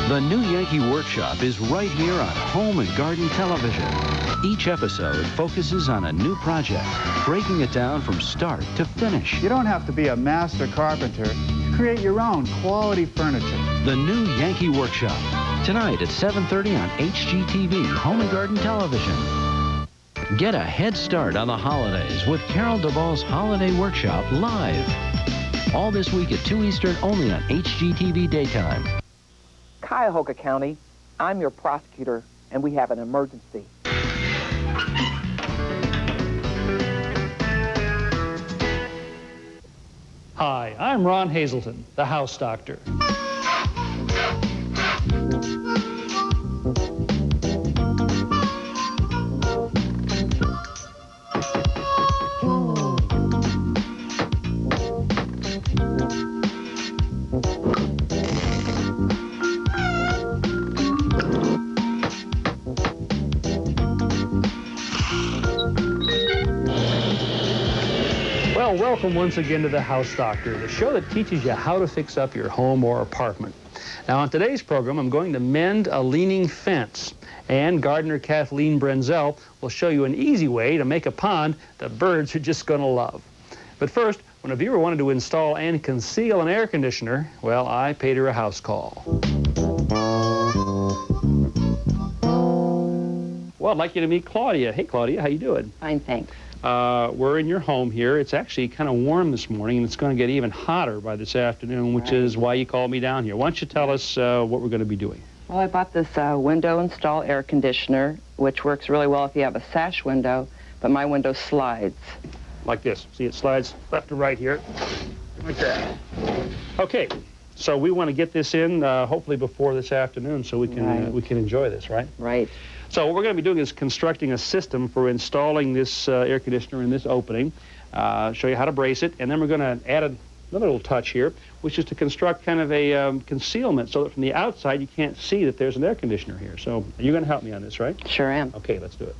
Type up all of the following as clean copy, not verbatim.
The new Yankee Workshop is right here on Home and Garden Television. Each episode focuses on a new project, breaking it down from start to finish. You don't have to be a master carpenter to create your own quality furniture. The new Yankee Workshop, tonight at 7:30 on HGTV, Home and Garden Television. Get a head start on the holidays with Carol Duvall's Holiday Workshop live. All this week at 2 Eastern, only on HGTV Daytime. Cuyahoga County, I'm your prosecutor, and we have an emergency. Hi, I'm Ron Hazelton, the house doctor. Well, welcome once again to The House Doctor, the show that teaches you how to fix up your home or apartment. Now, on today's program, I'm going to mend a leaning fence, and gardener Kathleen Brenzel will show you an easy way to make a pond the birds are just going to love. But first, when a viewer wanted to install and conceal an air conditioner, well, I paid her a house call. Well, I'd like you to meet Claudia. Hey, Claudia, how you doing? Fine, thanks. We're in your home here. It's actually kind of warm this morning, and it's going to get even hotter by this afternoon, which is why you called me down here. Why don't you tell us what we're going to be doing? Well, I bought this window install air conditioner, which works really well if you have a sash window, but my window slides. Like this. See, it slides left to right here. Like that. Okay, so we want to get this in hopefully before this afternoon so we can enjoy this, right? Right. So what we're going to be doing is constructing a system for installing this air conditioner in this opening, show you how to brace it, and then we're going to add another little touch here, which is to construct kind of a concealment so that from the outside you can't see that there's an air conditioner here. So you're going to help me on this, right? Sure am. Okay, let's do it.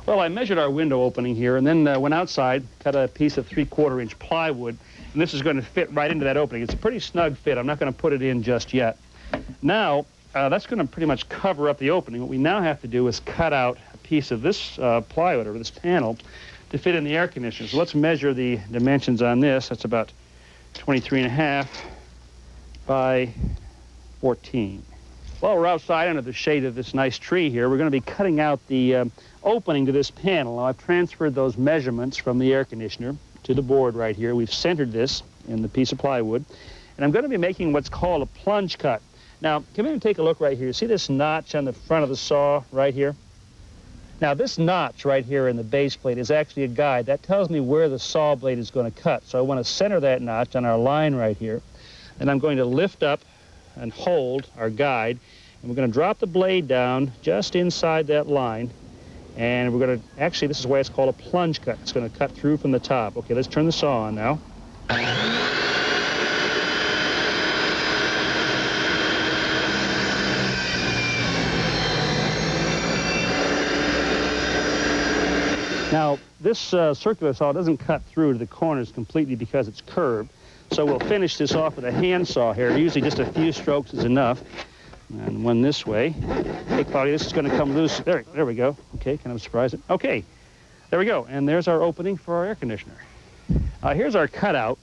Well, I measured our window opening here and then went outside, cut a piece of 3/4 inch plywood, and this is going to fit right into that opening. It's a pretty snug fit. I'm not going to put it in just yet. Now, that's going to pretty much cover up the opening. What we now have to do is cut out a piece of this plywood or this panel to fit in the air conditioner. So let's measure the dimensions on this. That's about 23.5 by 14. Well, we're outside under the shade of this nice tree here. We're going to be cutting out the opening to this panel. Now, I've transferred those measurements from the air conditioner to the board right here. We've centered this in the piece of plywood. And I'm going to be making what's called a plunge cut. Now, come in and take a look right here. See this notch on the front of the saw right here? Now, this notch right here in the base plate is actually a guide. That tells me where the saw blade is going to cut. So I want to center that notch on our line right here. And I'm going to lift up and hold our guide. And we're going to drop the blade down just inside that line. And we're going to, actually, this is why it's called a plunge cut. It's going to cut through from the top. Okay, let's turn the saw on now. Now, this circular saw doesn't cut through to the corners completely because it's curved. So we'll finish this off with a hand saw here. Usually just a few strokes is enough. And one this way. Hey, Claudia, this is going to come loose. There we go. Okay, kind of surprised it. Okay, there we go. And there's our opening for our air conditioner. Here's our cutout.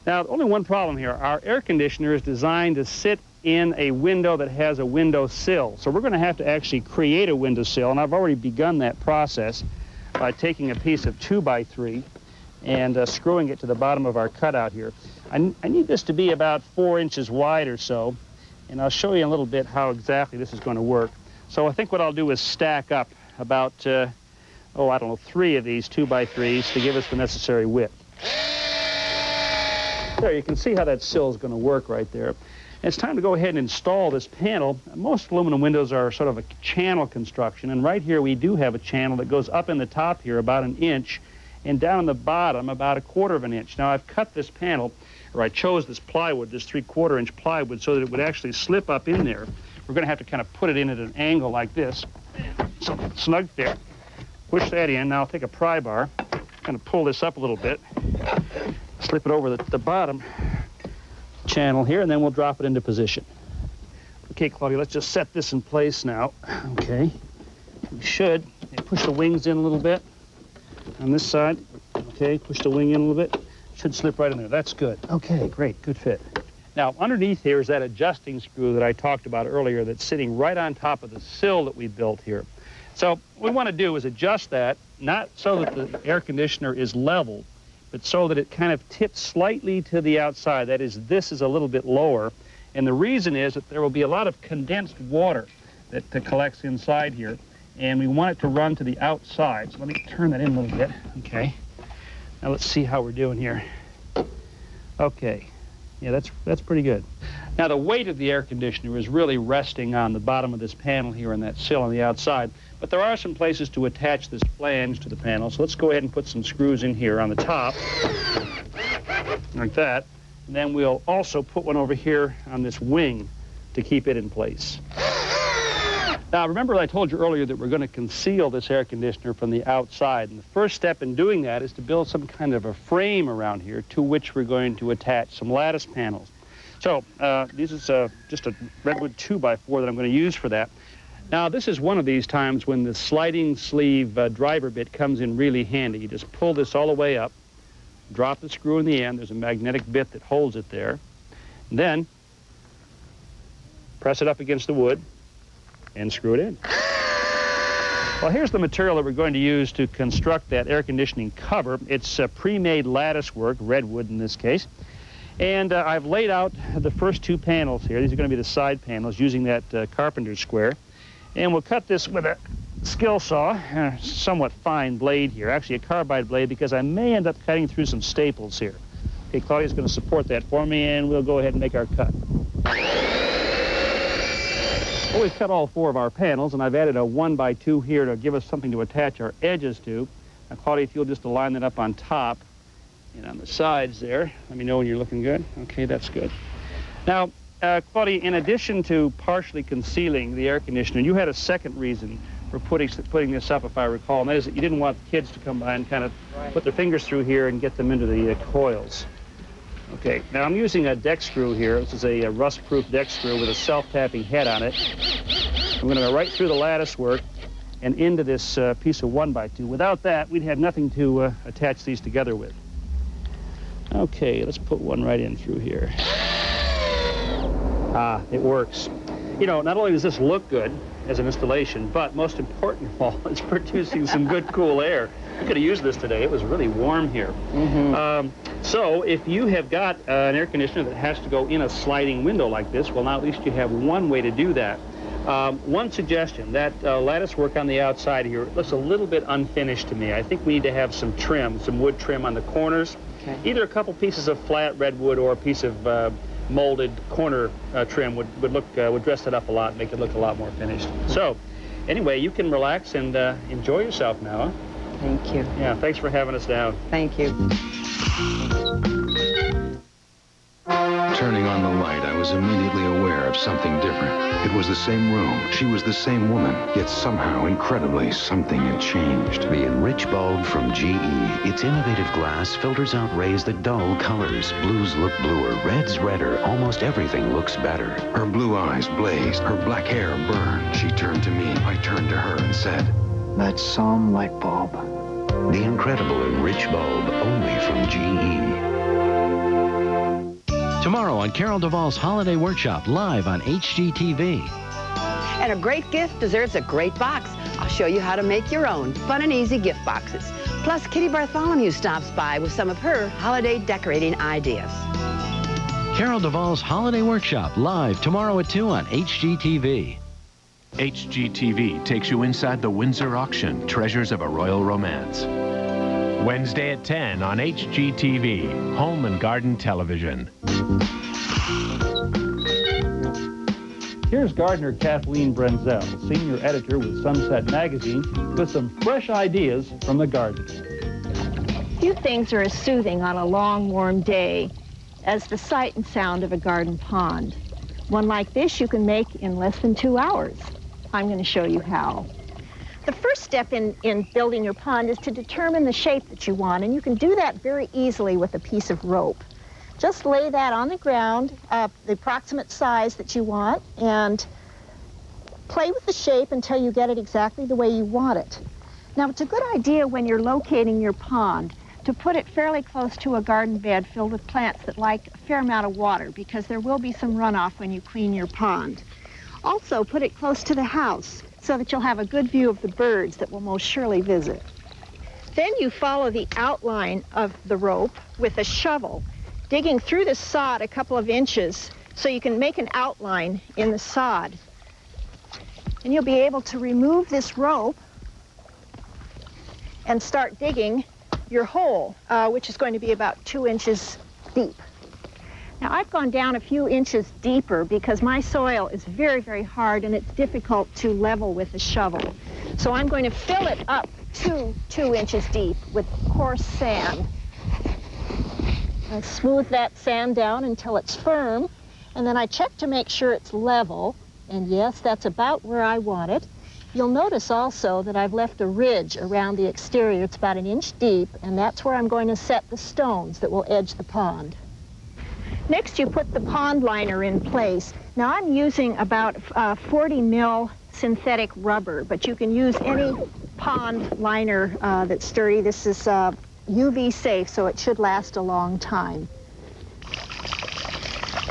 Now, only one problem here. Our air conditioner is designed to sit in a window that has a window sill. So we're going to have to actually create a window sill, and I've already begun that process by taking a piece of 2x3 and screwing it to the bottom of our cutout here. I need this to be about 4 inches wide or so, and I'll show you in a little bit how exactly this is going to work. So I think what I'll do is stack up about, I don't know, 3 of these 2x3s to give us the necessary width. There, you can see how that sill is going to work right there. And it's time to go ahead and install this panel. Most aluminum windows are sort of a channel construction, and right here we do have a channel that goes up in the top here about 1 inch and down the bottom about 1/4 inch. Now, I've cut this panel, or I chose this plywood, this 3/4 inch plywood, so that it would actually slip up in there. We're going to have to kind of put it in at an angle like this. So snug there. Push that in. Now I'll take a pry bar, kind of pull this up a little bit, slip it over the bottom channel here, and then we'll drop it into position. Okay, Claudia, let's just set this in place now. Okay. We should push the wings in a little bit on this side. Okay, push the wing in a little bit. Should slip right in there. That's good. Okay, great, good fit. Now, underneath here is that adjusting screw that I talked about earlier that's sitting right on top of the sill that we built here. So what we want to do is adjust that, not so that the air conditioner is level, but so that it kind of tips slightly to the outside. That is, this is a little bit lower. And the reason is that there will be a lot of condensed water that collects inside here, and we want it to run to the outside. So let me turn that in a little bit. Okay. Now let's see how we're doing here. Okay. Yeah, that's pretty good. Now the weight of the air conditioner is really resting on the bottom of this panel here and that sill on the outside, but there are some places to attach this flange to the panel. So let's go ahead and put some screws in here on the top, like that. And then we'll also put one over here on this wing to keep it in place. Now, remember I told you earlier that we're going to conceal this air conditioner from the outside. And the first step in doing that is to build some kind of a frame around here to which we're going to attach some lattice panels. So this is just a redwood 2x4 that I'm going to use for that. Now, this is one of these times when the sliding sleeve driver bit comes in really handy. You just pull this all the way up, drop the screw in the end. There's a magnetic bit that holds it there. And then press it up against the wood and screw it in. Well, here's the material that we're going to use to construct that air conditioning cover. It's pre-made lattice work, redwood in this case. And I've laid out the first two panels here. These are going to be the side panels using that carpenter's square. And we'll cut this with a skill saw, somewhat fine blade here, actually a carbide blade, because I may end up cutting through some staples here. Okay, Claudia's going to support that for me, and we'll go ahead and make our cut. Well, we've cut all four of our panels, and I've added a 1x2 here to give us something to attach our edges to. Now, Claudia, if you'll just align that up on top and on the sides there. Let me know when you're looking good. Okay, that's good. Now, Claudia, in addition to partially concealing the air conditioner, you had a second reason for putting this up, if I recall, and that is that you didn't want kids to come by and kind of put their fingers through here and get them into the coils. Okay, now I'm using a deck screw here. This is a rust-proof deck screw with a self-tapping head on it. I'm going to go right through the lattice work and into this piece of 1x2. Without that, we'd have nothing to attach these together with. Okay, let's put one right in through here. Ah, it works. You know, not only does this look good as an installation, but most important of all, it's producing some good, cool air. We could have used this today. It was really warm here. Mm-hmm. So if you have got an air conditioner that has to go in a sliding window like this, well, now at least you have one way to do that. One suggestion, that lattice work on the outside here looks a little bit unfinished to me. I think we need to have some trim, some wood trim on the corners. Okay. Either a couple pieces of flat redwood or a piece of molded corner trim would dress it up a lot and make it look a lot more finished. So, anyway, you can relax and enjoy yourself now. Huh? Thank you. Yeah, thanks for having us down. Thank you. Turning on the light, I was immediately aware of something different. It was the same room. She was the same woman. Yet somehow, incredibly, something had changed. The Enrich bulb from GE. Its innovative glass filters out rays that dull colors. Blues look bluer, reds redder. Almost everything looks better. Her blue eyes blazed. Her black hair burned. She turned to me. I turned to her and said, That's some light bulb. The incredible Enrich bulb, only from GE. Tomorrow on Carol Duvall's Holiday Workshop, live on HGTV. And a great gift deserves a great box. I'll show you how to make your own fun and easy gift boxes. Plus, Kitty Bartholomew stops by with some of her holiday decorating ideas. Carol Duvall's Holiday Workshop, live tomorrow at 2 on HGTV. HGTV takes you inside the Windsor auction, Treasures of a Royal Romance. Wednesday at 10 on HGTV, Home and Garden Television. Here's gardener Kathleen Brenzel, senior editor with Sunset Magazine, with some fresh ideas from the garden. Few things are as soothing on a long, warm day as the sight and sound of a garden pond. One like this you can make in less than 2 hours. I'm going to show you how. The first step in building your pond is to determine the shape that you want, and you can do that very easily with a piece of rope. Just lay that on the ground, the approximate size that you want, and play with the shape until you get it exactly the way you want it. Now, it's a good idea when you're locating your pond to put it fairly close to a garden bed filled with plants that like a fair amount of water, because there will be some runoff when you clean your pond. Also, put it close to the house so that you'll have a good view of the birds that will most surely visit. Then you follow the outline of the rope with a shovel, digging through the sod a couple of inches so you can make an outline in the sod. And you'll be able to remove this rope and start digging your hole, which is going to be about 2 inches deep. Now, I've gone down a few inches deeper because my soil is very, very hard and it's difficult to level with a shovel. So I'm going to fill it up to 2 inches deep with coarse sand. I smooth that sand down until it's firm, and then I check to make sure it's level, and yes, that's about where I want it. You'll notice also that I've left a ridge around the exterior. It's about 1 inch deep, and that's where I'm going to set the stones that will edge the pond. Next, you put the pond liner in place. Now, I'm using about 40 mil synthetic rubber, but you can use any pond liner that's sturdy. This is UV safe, so it should last a long time.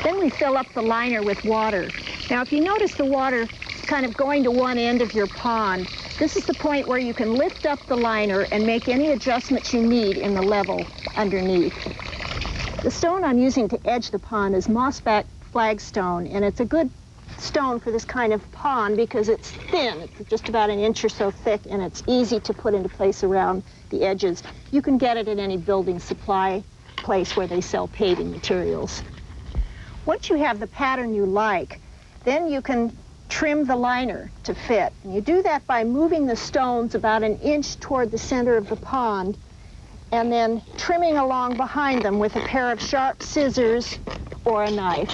Then we fill up the liner with water. Now, if you notice the water kind of going to one end of your pond, this is the point where you can lift up the liner and make any adjustments you need in the level underneath. The stone I'm using to edge the pond is mossback flagstone, and it's a good stone for this kind of pond because it's thin. It's just about 1 inch or so thick, and it's easy to put into place around the edges. You can get it at any building supply place where they sell paving materials. Once you have the pattern you like, then you can trim the liner to fit. And you do that by moving the stones about 1 inch toward the center of the pond and then trimming along behind them with a pair of sharp scissors or a knife.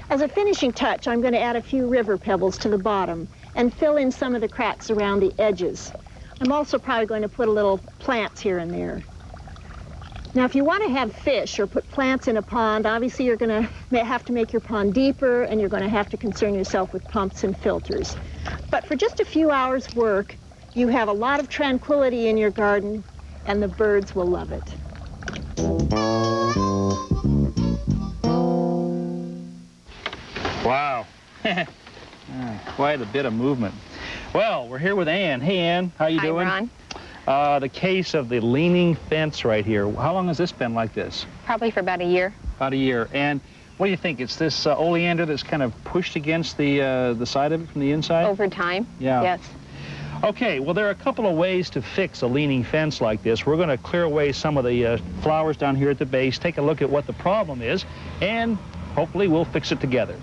As a finishing touch, I'm going to add a few river pebbles to the bottom and fill in some of the cracks around the edges. I'm also probably going to put a little plants here and there. Now, if you want to have fish or put plants in a pond, obviously you're going to have to make your pond deeper, and you're going to have to concern yourself with pumps and filters. But for just a few hours' work, you have a lot of tranquility in your garden, and the birds will love it. Wow. Quite a bit of movement. Well, we're here with Ann. Hey, Ann, how you doing? Hi, Ron. The case of the leaning fence right here. How long has this been like this? Probably for about a year. About a year. And what do you think? It's this oleander that's kind of pushed against the side of it from the inside? Over time? Yeah. Yes. Okay, well, there are a couple of ways to fix a leaning fence like this. We're going to clear away some of the flowers down here at the base, take a look at what the problem is, and hopefully we'll fix it together.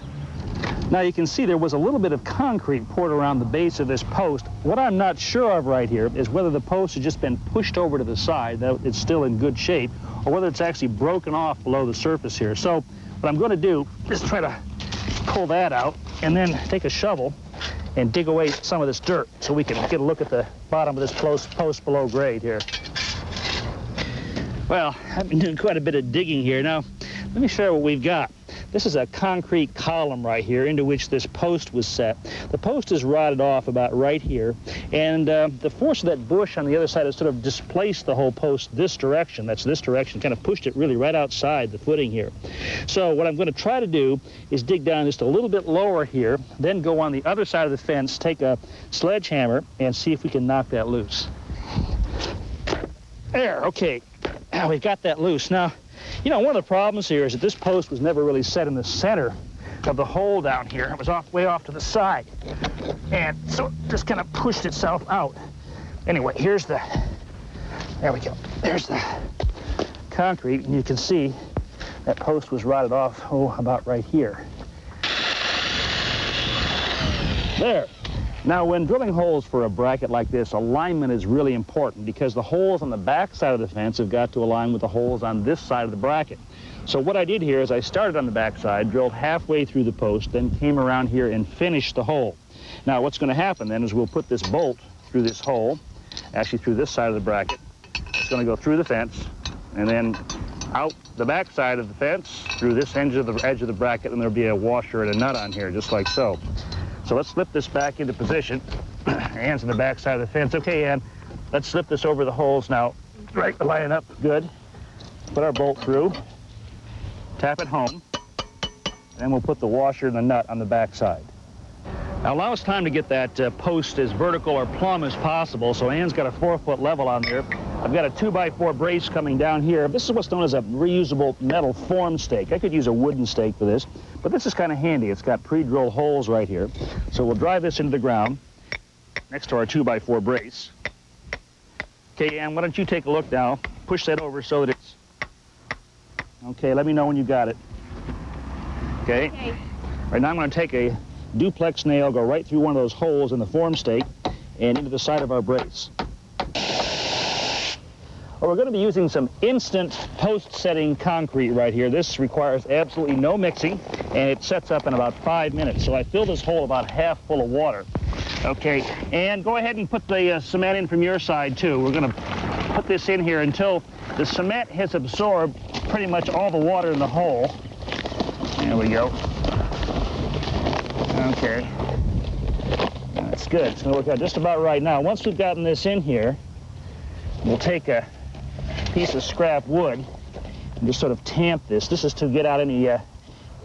Now, you can see there was a little bit of concrete poured around the base of this post. What I'm not sure of right here is whether the post has just been pushed over to the side, that it's still in good shape, or whether it's actually broken off below the surface here. So what I'm going to do is try to pull that out and then take a shovel and dig away some of this dirt so we can get a look at the bottom of this post below grade here. Well, I've been doing quite a bit of digging here. Now, let me show you what we've got. This is a concrete column right here into which this post was set. The post is rotted off about right here, and the force of that bush on the other side has sort of displaced the whole post this direction. That's this direction, kind of pushed it really right outside the footing here. So what I'm going to try to do is dig down just a little bit lower here, then go on the other side of the fence, take a sledgehammer, and see if we can knock that loose. There, okay. Now we've got that loose. Now, you know, one of the problems here is that this post was never really set in the center of the hole down here. It was way off to the side. And so it just kind of pushed itself out. Anyway, there we go. There's the concrete, and you can see that post was rotted off, about right here. There. Now, when drilling holes for a bracket like this, alignment is really important because the holes on the back side of the fence have got to align with the holes on this side of the bracket. So what I did here is I started on the back side, drilled halfway through the post, then came around here and finished the hole. Now, what's going to happen then is we'll put this bolt through this hole, actually through this side of the bracket. It's going to go through the fence and then out the back side of the fence through this edge of the bracket, and there'll be a washer and a nut on here, just like so. So So let's slip this back into position. Ann's on the back side of the fence. Okay, Ann, let's slip this over the holes now. Right, line up, good. Put our bolt through, tap it home, and we'll put the washer and the nut on the back side. Now allow us time to get that post as vertical or plumb as possible. So Ann's got a 4-foot level on there. I've got a 2x4 brace coming down here. This is what's known as a reusable metal form stake. I could use a wooden stake for this, but this is kind of handy. It's got pre-drilled holes right here. So we'll drive this into the ground next to our 2x4 brace. Okay, Ann, why don't you take a look now? Push that over so that it's... Okay, let me know when you got it. Okay? Okay. Right now I'm going to take a duplex nail, go right through one of those holes in the form stake and into the side of our brace. Well, we're going to be using some instant post-setting concrete right here. This requires absolutely no mixing, and it sets up in about 5 minutes. So I fill this hole about half full of water. Okay, and go ahead and put the cement in from your side, too. We're going to put this in here until the cement has absorbed pretty much all the water in the hole. There we go. Okay. That's good. It's going to work out just about right now. Once we've gotten this in here, we'll take a piece of scrap wood and just sort of tamp this. This is to get out any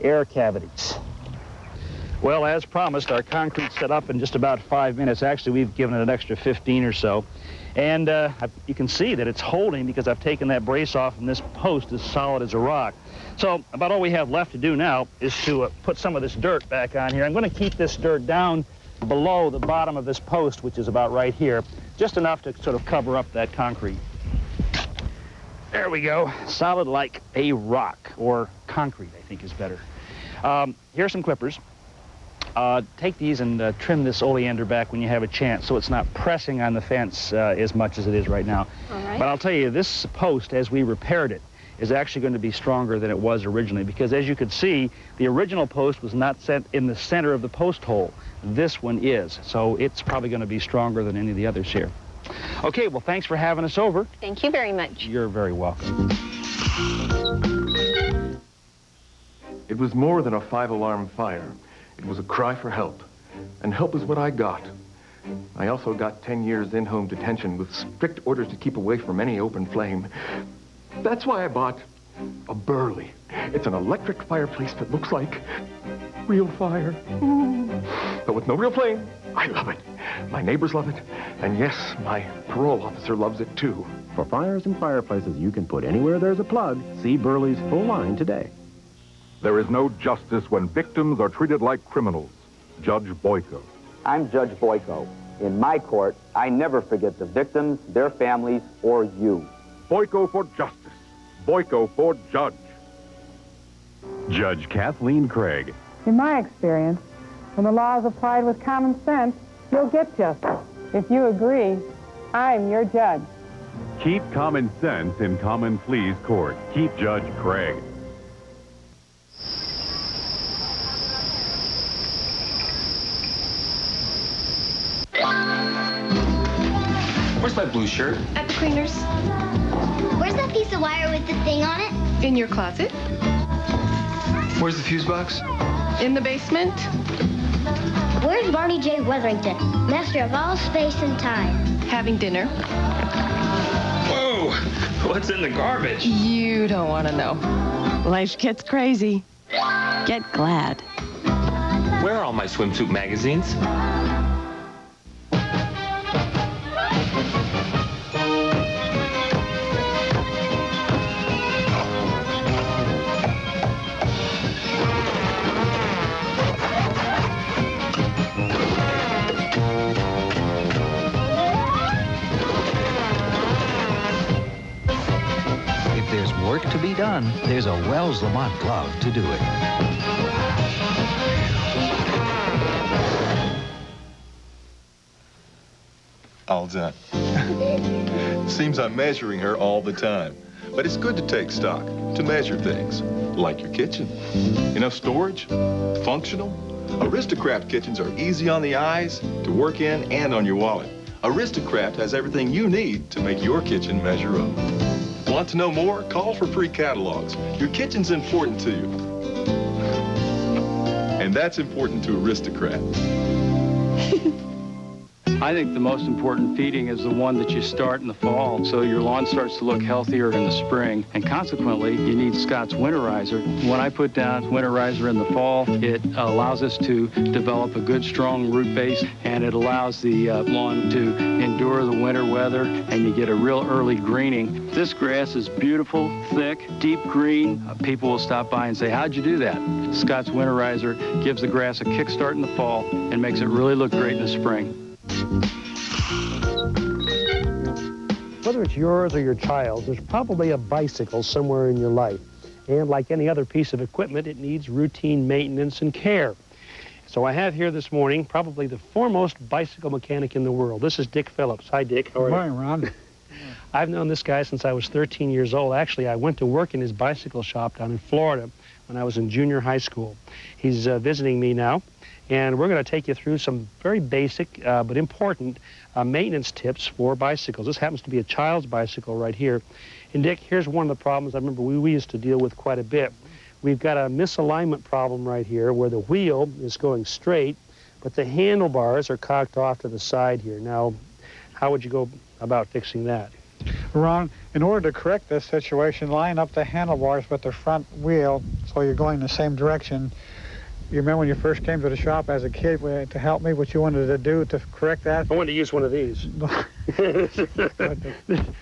air cavities. Well, as promised, our concrete's set up in just about 5 minutes. Actually, we've given it an extra 15 or so. And you can see that it's holding because I've taken that brace off and this post is solid as a rock. So about all we have left to do now is to put some of this dirt back on here. I'm going to keep this dirt down below the bottom of this post, which is about right here, just enough to sort of cover up that concrete. There we go. Solid like a rock, or concrete, I think is better. Here's some clippers. Take these and trim this oleander back when you have a chance so it's not pressing on the fence as much as it is right now. All right. But I'll tell you, this post, as we repaired it, is actually going to be stronger than it was originally, because as you could see, the original post was not set in the center of the post hole. This one is, so it's probably going to be stronger than any of the others here. Okay, well, thanks for having us over. Thank you very much. You're very welcome. It was more than a 5-alarm fire. It was a cry for help, and help is what I got. I also got 10 years in-home detention with strict orders to keep away from any open flame. That's why I bought a Burley. It's an electric fireplace that looks like real fire. But with no real flame, I love it. My neighbors love it, and yes, my parole officer loves it too. For fires and fireplaces you can put anywhere there's a plug, see Burley's full line today. There is no justice when victims are treated like criminals. Judge Boyko. I'm Judge Boyko. In my court, I never forget the victims, their families, or you. Boyko for justice. Boyko for judge. Judge Kathleen Craig. In my experience, when the law is applied with common sense, you'll get justice. If you agree, I'm your judge. Keep common sense in Common Pleas Court. Keep Judge Craig. Where's my blue shirt? At the cleaners. Where's that piece of wire with the thing on it? In your closet. Where's the fuse box? In the basement. Where's Barney J. Weatherington, master of all space and time? Having dinner. Whoa! What's in the garbage? You don't want to know. Life gets crazy. Get Glad. Where are all my swimsuit magazines? Work to be done, there's a Wells Lamont glove to do it. All done. Seems I'm measuring her all the time. But it's good to take stock, to measure things, like your kitchen. Enough storage, functional. Aristocrat kitchens are easy on the eyes, to work in, and on your wallet. Aristocrat has everything you need to make your kitchen measure up. Want to know more? Call for free catalogs. Your kitchen's important to you. And that's important to aristocrats. I think the most important feeding is the one that you start in the fall, so your lawn starts to look healthier in the spring, and consequently, you need Scott's Winterizer. When I put down Winterizer in the fall, it allows us to develop a good, strong root base, and it allows the lawn to endure the winter weather, and you get a real early greening. This grass is beautiful, thick, deep green. People will stop by and say, how'd you do that? Scott's Winterizer gives the grass a kickstart in the fall and makes it really look great in the spring. Whether it's yours or your child's, there's probably a bicycle somewhere in your life. And like any other piece of equipment, it needs routine maintenance and care. So I have here this morning probably the foremost bicycle mechanic in the world. This is Dick Phillips. Hi, Dick. How are you? Good morning, Ron. I've known this guy since I was 13 years old. Actually, I went to work in his bicycle shop down in Florida when I was in junior high school. He's visiting me now, and we're going to take you through some very basic but important maintenance tips for bicycles. This happens to be a child's bicycle right here. And Dick, here's one of the problems I remember we used to deal with quite a bit. We've got a misalignment problem right here where the wheel is going straight, but the handlebars are cocked off to the side here. Now, how would you go about fixing that? Ron, in order to correct this situation, line up the handlebars with the front wheel so you're going the same direction. You remember when you first came to the shop as a kid to help me, what you wanted to do to correct that? I wanted to use one of these.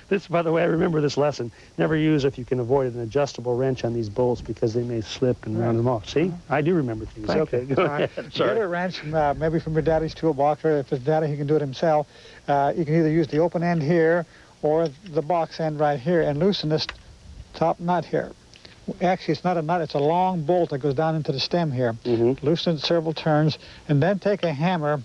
This, by the way, I remember this lesson. Never use, if you can avoid it, an adjustable wrench on these bolts because they may slip and round them off. See? I do remember things. Thank okay, you. go ahead. Sorry. Get a wrench, maybe from your daddy's toolbox, or if it's daddy, he can do it himself. You can either use the open end here or the box end right here and loosen this top nut here. Actually, it's not a nut, it's a long bolt that goes down into the stem here. Mm-hmm. Loosen it several turns, and then take a hammer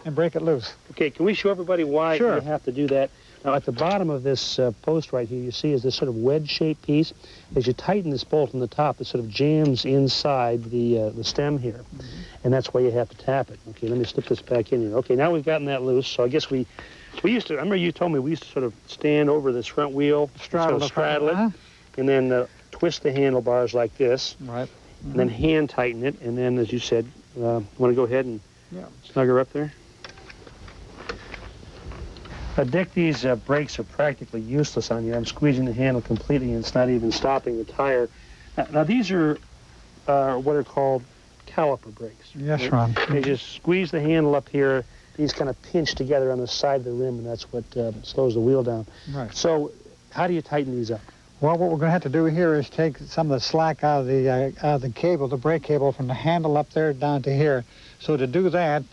and break it loose. Okay, can we show everybody why Sure. you have to do that? Now, at the bottom of this post right here, you see is this sort of wedge-shaped piece. As you tighten this bolt on the top, it sort of jams inside the stem here. Mm-hmm. And that's why you have to tap it. Okay, let me slip this back in here. Okay, now we've gotten that loose, so I guess we used to, I remember you told me we used to sort of stand over this front wheel, straddle it, and then twist the handlebars like this, right? And then hand tighten it, and then, as you said, want to go ahead and snug her up there? Dick, these brakes are practically useless on you. I'm squeezing the handle completely, and it's not even stopping the tire. Now these are what are called caliper brakes. Yes, right? Ron. They just squeeze the handle up here. These kind of pinch together on the side of the rim, and that's what slows the wheel down. Right. So how do you tighten these up? Well, what we're going to have to do here is take some of the slack out of the cable, the brake cable, from the handle up there down to here. So to do that,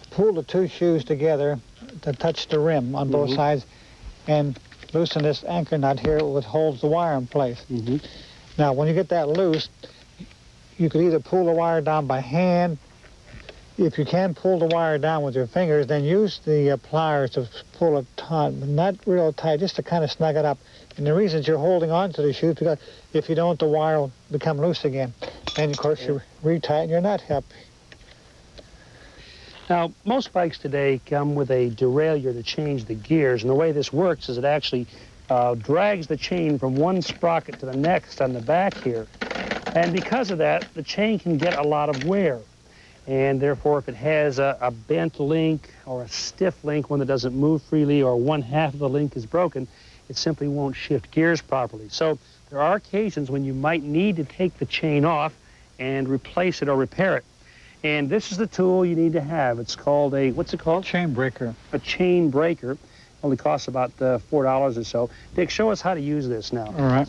pull the two shoes together to touch the rim on both sides, and loosen this anchor nut here, which holds the wire in place. Now, when you get that loose, you could either pull the wire down by hand. If you can pull the wire down with your fingers, then use the pliers to pull it taut, but not real tight, just to kind of snug it up. And the reason you're holding on to the shoes, because if you don't, the wire will become loose again. And, of course, you retighten your nut up. Now, most bikes today come with a derailleur to change the gears, and the way this works is it actually drags the chain from one sprocket to the next on the back here. And because of that, the chain can get a lot of wear. And therefore, if it has a bent link or a stiff link, one that doesn't move freely, or one half of the link is broken, it simply won't shift gears properly. So there are occasions when you might need to take the chain off and replace it or repair it. And this is the tool you need to have. It's called a, what's it called? Chain breaker. A chain breaker. Only costs about $4 or so. Dick, show us how to use this now. All right.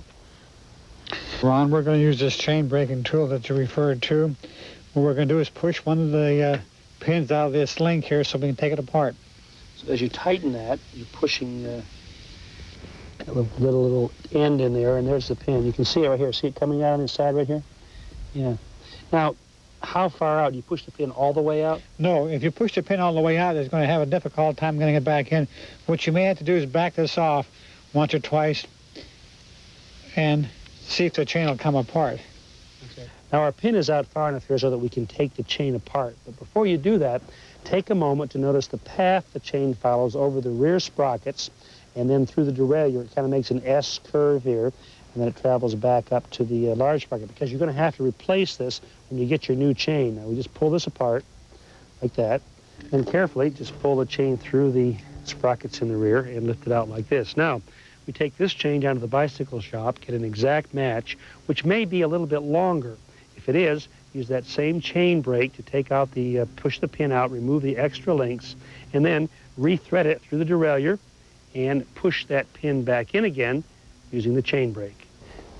Ron, we're going to use this chain breaking tool that you referred to. What we're going to do is push one of the pins out of this link here so we can take it apart. So as you tighten that, you're pushing a little end in there, and there's the pin. You can see it right here. See it coming out on the side right here? Yeah. Now, how far out? Do you push the pin all the way out? No, if you push the pin all the way out, it's going to have a difficult time getting it back in. What you may have to do is back this off once or twice and see if the chain will come apart. Okay. Now, our pin is out far enough here so that we can take the chain apart. But before you do that, take a moment to notice the path the chain follows over the rear sprockets and then through the derailleur. It kind of makes an S curve here. and then it travels back up to the large sprocket, because you're going to have to replace this when you get your new chain. Now, we just pull this apart like that, and carefully just pull the chain through the sprockets in the rear and lift it out like this. Now, we take this chain down to the bicycle shop, get an exact match, which may be a little bit longer. If it is, use that same chain brake to take out the, push the pin out, remove the extra links, and then re-thread it through the derailleur and push that pin back in again using the chain brake.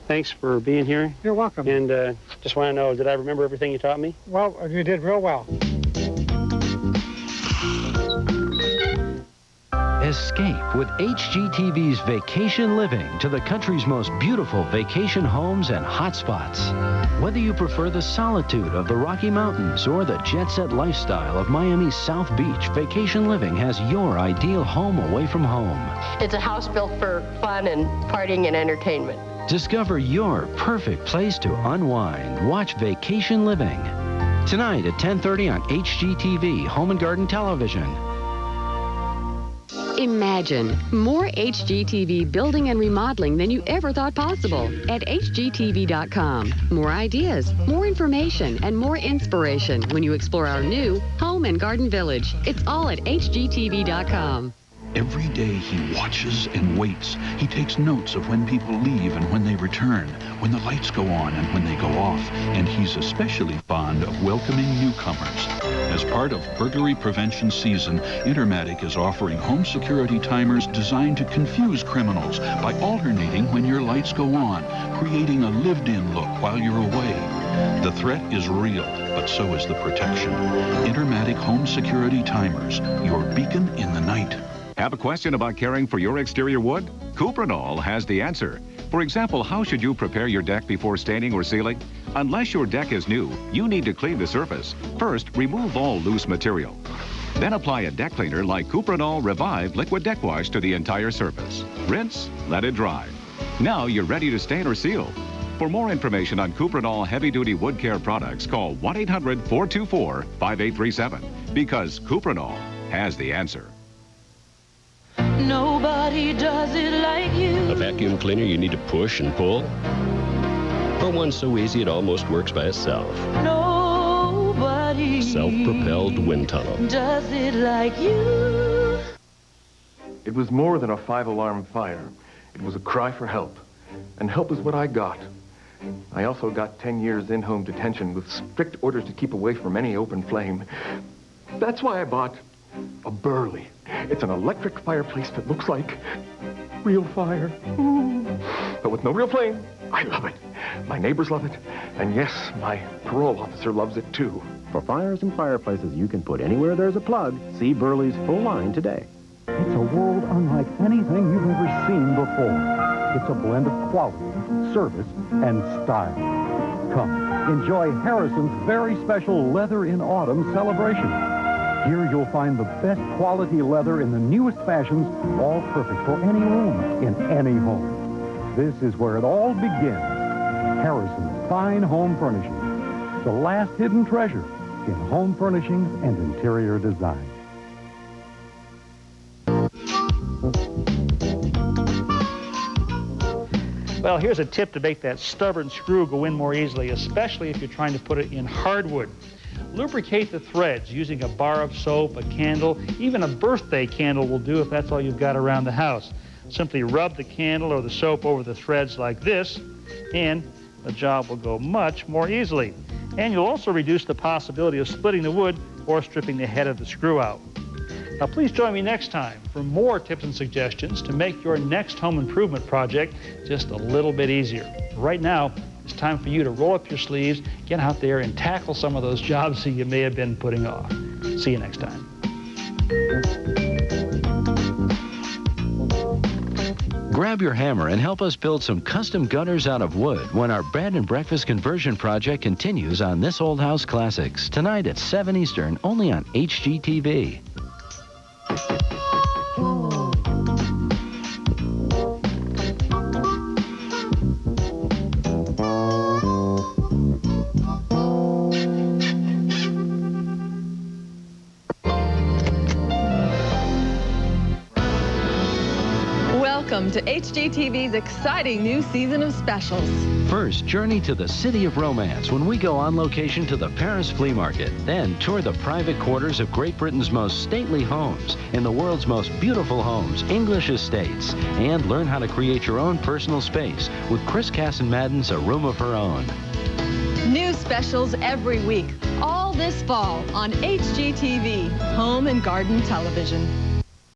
Thanks for being here. You're welcome. And just want to know, did I remember everything you taught me? Well, you did real well. Escape with HGTV's Vacation Living to the country's most beautiful vacation homes and hotspots. Whether you prefer the solitude of the Rocky Mountains or the jet-set lifestyle of Miami's South Beach, Vacation Living has your ideal home away from home. It's a house built for fun and partying and entertainment. Discover your perfect place to unwind. Watch Vacation Living tonight at 10:30 on HGTV, Home and Garden Television. Imagine more HGTV building and remodeling than you ever thought possible at HGTV.com. More ideas, more information, and more inspiration when you explore our new Home and Garden Village. It's all at HGTV.com. Every day he watches and waits. He takes notes of when people leave and when they return, when the lights go on and when they go off. And he's especially fond of welcoming newcomers. As part of burglary prevention season, Intermatic is offering home security timers designed to confuse criminals by alternating when your lights go on, creating a lived-in look while you're away. The threat is real, but so is the protection. Intermatic home security timers, your beacon in the night. Have a question about caring for your exterior wood? Cuprinol has the answer. For example, how should you prepare your deck before staining or sealing? Unless your deck is new, you need to clean the surface. First, remove all loose material. Then apply a deck cleaner like Cuprinol Revive Liquid Deck Wash to the entire surface. Rinse, let it dry. Now you're ready to stain or seal. For more information on Cuprinol heavy-duty wood care products, call 1-800-424-5837 because Cuprinol has the answer. Nobody does it like you. A vacuum cleaner you need to push and pull? Or one so easy it almost works by itself? Nobody Self-propelled wind tunnel. does it like you. It was more than a 5-alarm fire. It was a cry for help. And help is what I got. I also got 10 years in-home detention with strict orders to keep away from any open flame. That's why I bought a Burley. It's an electric fireplace that looks like real fire. But with no real flame. I love it. My neighbors love it. And yes, my parole officer loves it too. For fires and fireplaces you can put anywhere there's a plug, see Burley's full line today. It's a world unlike anything you've ever seen before. It's a blend of quality, service, and style. Come, enjoy Harrison's very special Leather in Autumn celebration. Here you'll find the best quality leather in the newest fashions, all perfect for any room, in any home. This is where it all begins. Harrison's Fine Home Furnishings, the last hidden treasure in home furnishings and interior design. Well, here's a tip to make that stubborn screw go in more easily, especially if you're trying to put it in hardwood. Lubricate the threads using a bar of soap, a candle, even a birthday candle will do if that's all you've got around the house. Simply rub the candle or the soap over the threads like this, and the job will go much more easily. And you'll also reduce the possibility of splitting the wood or stripping the head of the screw out. Now, please join me next time for more tips and suggestions to make your next home improvement project just a little bit easier. Right now, it's time for you to roll up your sleeves, get out there, and tackle some of those jobs that you may have been putting off. See you next time. Grab your hammer and help us build some custom gutters out of wood when our bed and breakfast conversion project continues on This Old House Classics, tonight at 7 Eastern, only on HGTV. Welcome to HGTV's exciting new season of specials. First, journey to the City of Romance when we go on location to the Paris Flea Market. Then, tour the private quarters of Great Britain's most stately homes in the world's most beautiful homes, English estates. And learn how to create your own personal space with Chris Casson-Madden's A Room of Her Own. New specials every week, all this fall on HGTV, Home and Garden Television.